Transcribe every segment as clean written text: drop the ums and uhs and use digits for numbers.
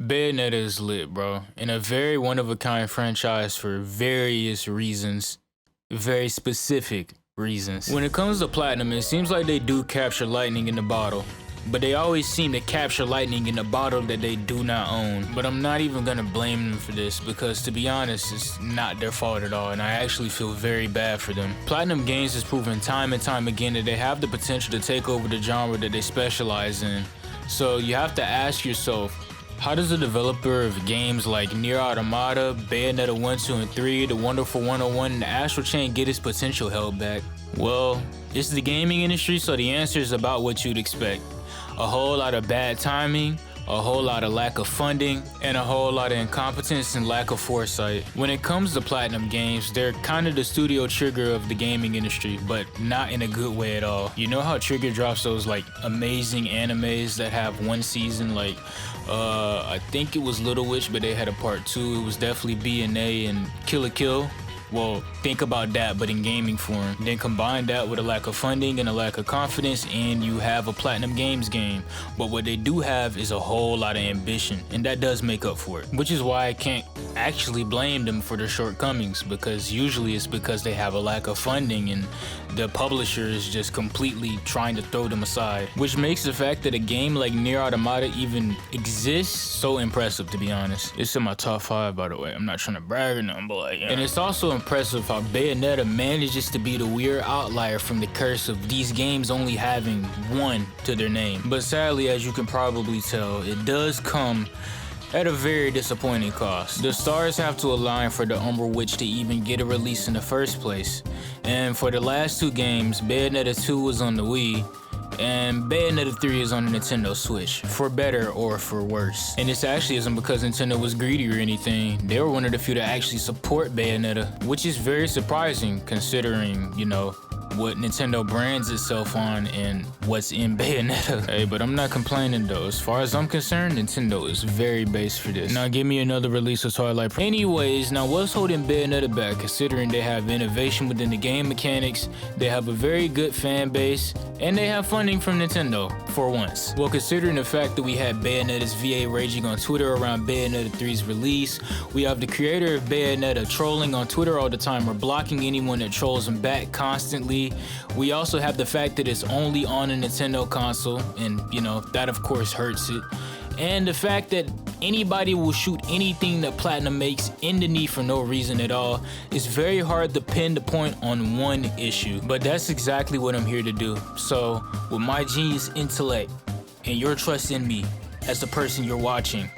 Bayonetta is lit, bro, and a very one-of-a-kind franchise for various reasons, very specific reasons. When it comes to Platinum, it seems like they do capture lightning in the bottle, but they always seem to capture lightning in the bottle that they do not own. But I'm not even gonna blame them for this because, to be honest, it's not their fault at all, and I actually feel very bad for them. Platinum Games has proven time and time again that they have the potential to take over the genre that they specialize in. So you have to ask yourself, how does a developer of games like Nier Automata, Bayonetta 1, 2, and 3, The Wonderful 101, and the Astral Chain get its potential held back? Well, it's the gaming industry, so the answer is about what you'd expect. A whole lot of bad timing, a whole lot of lack of funding, and a whole lot of incompetence and lack of foresight. When it comes to Platinum Games, they're kind of the studio Trigger of the gaming industry, but not in a good way at all. You know how Trigger drops those like amazing animes that have one season, like I think it was Little Witch, but they had a part 2. It was definitely B&A and Kill la Kill. Well, think about that, but in gaming form. Then combine that with a lack of funding and a lack of confidence, and you have a Platinum Games game. But what they do have is a whole lot of ambition, and that does make up for it. Which is why I can't actually blame them for their shortcomings, because usually it's because they have a lack of funding and the publisher is just completely trying to throw them aside. Which makes the fact that a game like Nier Automata even exists so impressive, to be honest. It's in my top 5, by the way. I'm not trying to brag or nothing, but like, yeah. And it's also impressive how Bayonetta manages to be the weird outlier from the curse of these games only having one to their name. But sadly, as you can probably tell, it does come at a very disappointing cost. The stars have to align for the Umber Witch to even get a release in the first place. And for the last 2 games, Bayonetta 2 was on the Wii, and Bayonetta 3 is on the Nintendo Switch, for better or for worse. And this actually isn't because Nintendo was greedy or anything. They were one of the few to actually support Bayonetta, which is very surprising considering, you know, what Nintendo brands itself on and what's in Bayonetta. Hey, but I'm not complaining though. As far as I'm concerned, Nintendo is very base for this. Now give me another release of Twilight. Anyways, now what's holding Bayonetta back, considering they have innovation within the game mechanics, they have a very good fan base, and they have funding from Nintendo, for once? Well, considering the fact that we had Bayonetta's VA raging on Twitter around Bayonetta 3's release, we have the creator of Bayonetta trolling on Twitter all the time or blocking anyone that trolls him back constantly. We also have the fact that it's only on a Nintendo console, and you know, that of course hurts it. And the fact that anybody will shoot anything that Platinum makes in the knee for no reason at all is very hard to pin the point on one issue. But that's exactly what I'm here to do. So, with my genius intellect and your trust in me as the person you're watching,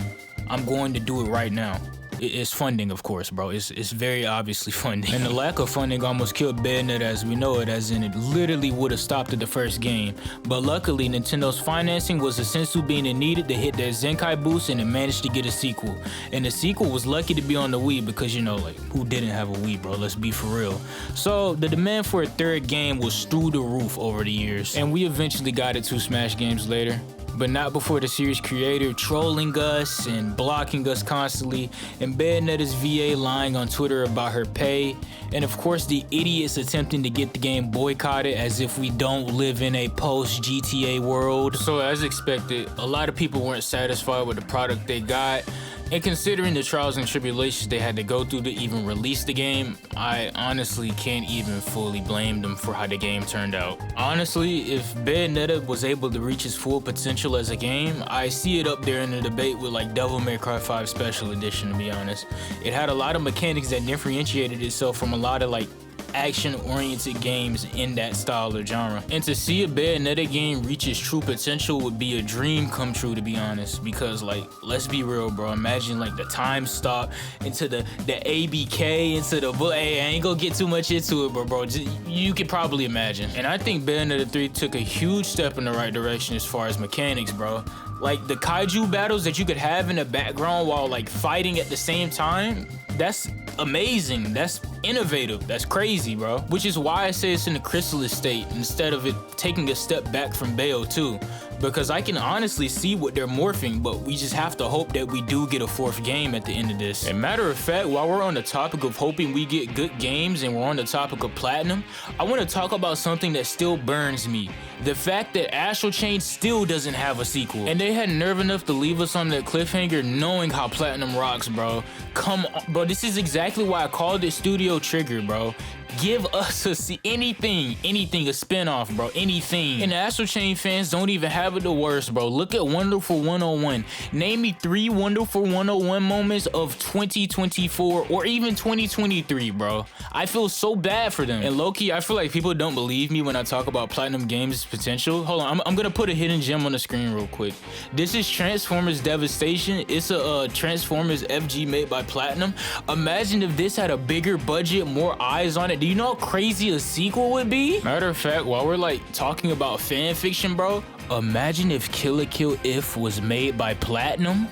I'm going to do it right now. It's funding, of course, bro. It's very obviously funding. And the lack of funding almost killed Bayonetta as we know it, as in it literally would have stopped at the first game. But luckily, Nintendo's financing was a sensu bean it needed to hit their Zenkai boost, and it managed to get a sequel. And the sequel was lucky to be on the Wii because, you know, like, who didn't have a Wii, bro? Let's be for real. So the demand for a third game was through the roof over the years. And we eventually got it 2 Smash games later. But not before the series creator trolling us and blocking us constantly, and Bayonetta's VA lying on Twitter about her pay, and of course the idiots attempting to get the game boycotted as if we don't live in a post-GTA world. So as expected, a lot of people weren't satisfied with the product they got. And considering the trials and tribulations they had to go through to even release the game, I honestly can't even fully blame them for how the game turned out. Honestly, if Bayonetta was able to reach its full potential as a game, I see it up there in the debate with like Devil May Cry 5 Special Edition, to be honest. It had a lot of mechanics that differentiated itself from a lot of like action-oriented games in that style or genre. And to see a Bayonetta game reach its true potential would be a dream come true, to be honest, because like, let's be real, bro. Imagine like the time stop into the ABK, into the hey, I ain't gonna get too much into it, but bro, you could probably imagine. And I think Bayonetta 3 took a huge step in the right direction as far as mechanics, bro. Like the kaiju battles that you could have in the background while like fighting at the same time, that's amazing. That's innovative. That's crazy, bro. Which is why I say it's in the chrysalis state instead of it taking a step back from Bayo 2. because I can honestly see what they're morphing, but we just have to hope that we do get a 4th game at the end of this. And matter of fact, while we're on the topic of hoping we get good games and we're on the topic of platinum, I want to talk about something that still burns me. The fact that Astral Chain still doesn't have a sequel. And they had nerve enough to leave us on that cliffhanger knowing how platinum rocks, bro. Come on, bro, this is exactly why I called it Studio Trigger, bro. Give us anything, a spinoff, bro, anything. And the Astral Chain fans don't even have it the worst, bro. Look at Wonderful 101. Name me 3 Wonderful 101 moments of 2024 or even 2023, bro. I feel so bad for them. And low-key, I feel like people don't believe me when I talk about Platinum Games' potential. Hold on, I'm gonna put a hidden gem on the screen real quick. This is Transformers Devastation. It's a Transformers FG made by Platinum. Imagine if this had a bigger budget, more eyes on it. Do you know how crazy a sequel would be? Matter of fact, while we're like talking about fan fiction, bro, imagine if Kill la Kill If was made by Platinum.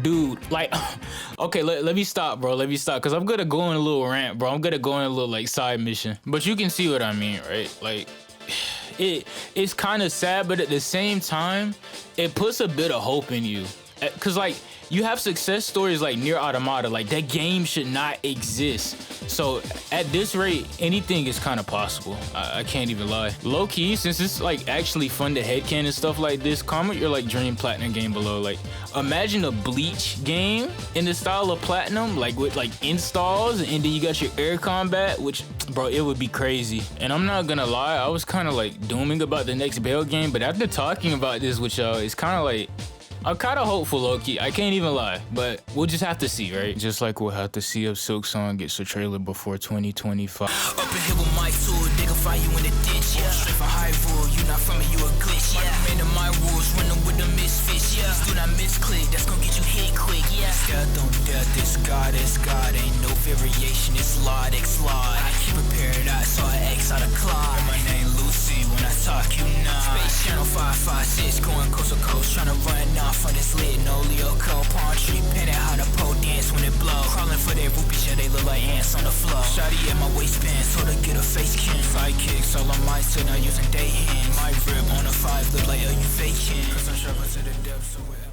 Dude, like, okay, let me stop, bro. Let me stop, because I'm gonna go on a little rant, bro. I'm gonna go on a little like side mission. But you can see what I mean, right? Like, it's kind of sad, but at the same time, it puts a bit of hope in you. Because like, you have success stories like Nier Automata, like that game should not exist. So at this rate, anything is kind of possible. I can't even lie. Low key, since it's like actually fun to headcanon stuff like this, comment your like dream platinum game below. Like, imagine a Bleach game in the style of Platinum, like with like installs, and then you got your air combat, which, bro, it would be crazy. And I'm not gonna lie, I was kind of like dooming about the next Bayo game, but after talking about this with y'all, it's kind of like, I'm kind of hopeful, low-key. I can't even lie, but we'll just have to see, right? Just like we'll have to see if Silk Song gets a trailer before 2025. Up in here with my tool, they gon' find you in the ditch, yeah. Straight from Hyrule, you not from me, you a glitch, yeah. Man of my rules, running with the misfits, yeah. Do not misclick, that's gon' get you hit quick, yeah. Death on death, this God, ain't no variation, it's Lord X Lord. I keep a paradise, saw an X out of Claude. My name Lucy, when I talk, you know. Space Channel 556, going coast to coast, tryna run off on this lid, no Leo code, palm tree, painted how the pole dance when it blow. Crawling for their rupees, yeah, they look like ants on the floor. Shawty at my waistband, so to get a face can. Sidekicks, all on my side, not using day hands. My rib on a 5, look like, are you faking? Cause I'm sharp to the depths, so whatever.